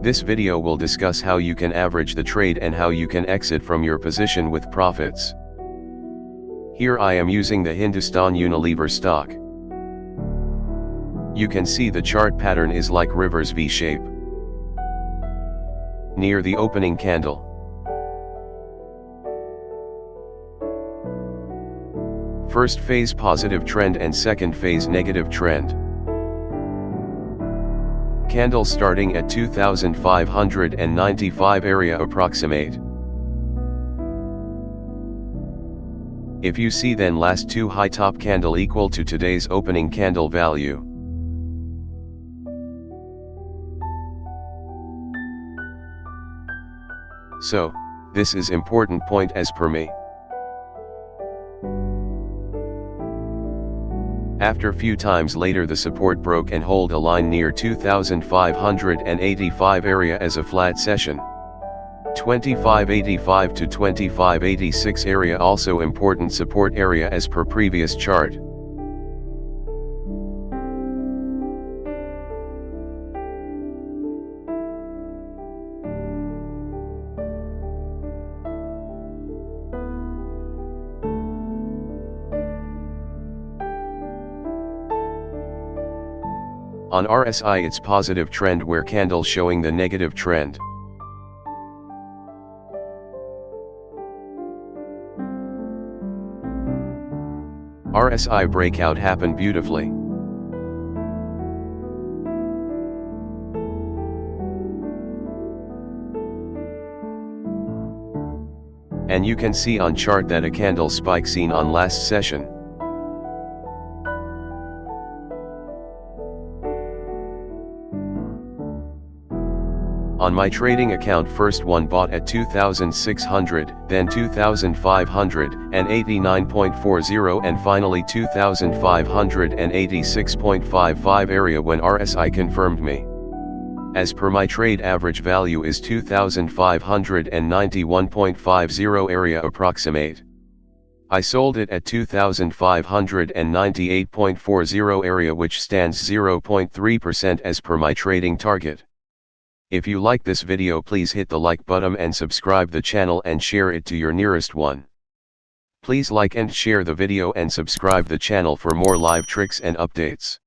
This video will discuss how you can average the trade and how you can exit from your position with profits. Here I am using the Hindustan Unilever stock. You can see the chart pattern is like reverse V shape. Near the opening candle. First phase positive trend and second phase negative trend. Candle starting at 2595 area approximate. If you see then last two high top candle equal to today's opening candle value. So, this is important point as per me. After few times later the support broke and hold a line near 2585 area as a flat session. 2585 to 2586 area also important support area as per previous chart. On RSI it's positive trend where candle showing the negative trend. RSI breakout happened beautifully. And you can see on chart that a candle spike seen on last session. On my trading account first one bought at 2600, then 2589.40 and finally 2586.55 area when RSI confirmed me. As per my trade average value is 2591.50 area approximate. I sold it at 2598.40 area which stands 0.3% as per my trading target. If you like this video please hit the like button and subscribe the channel and share it to your nearest one. Please like and share the video and subscribe the channel for more live tricks and updates.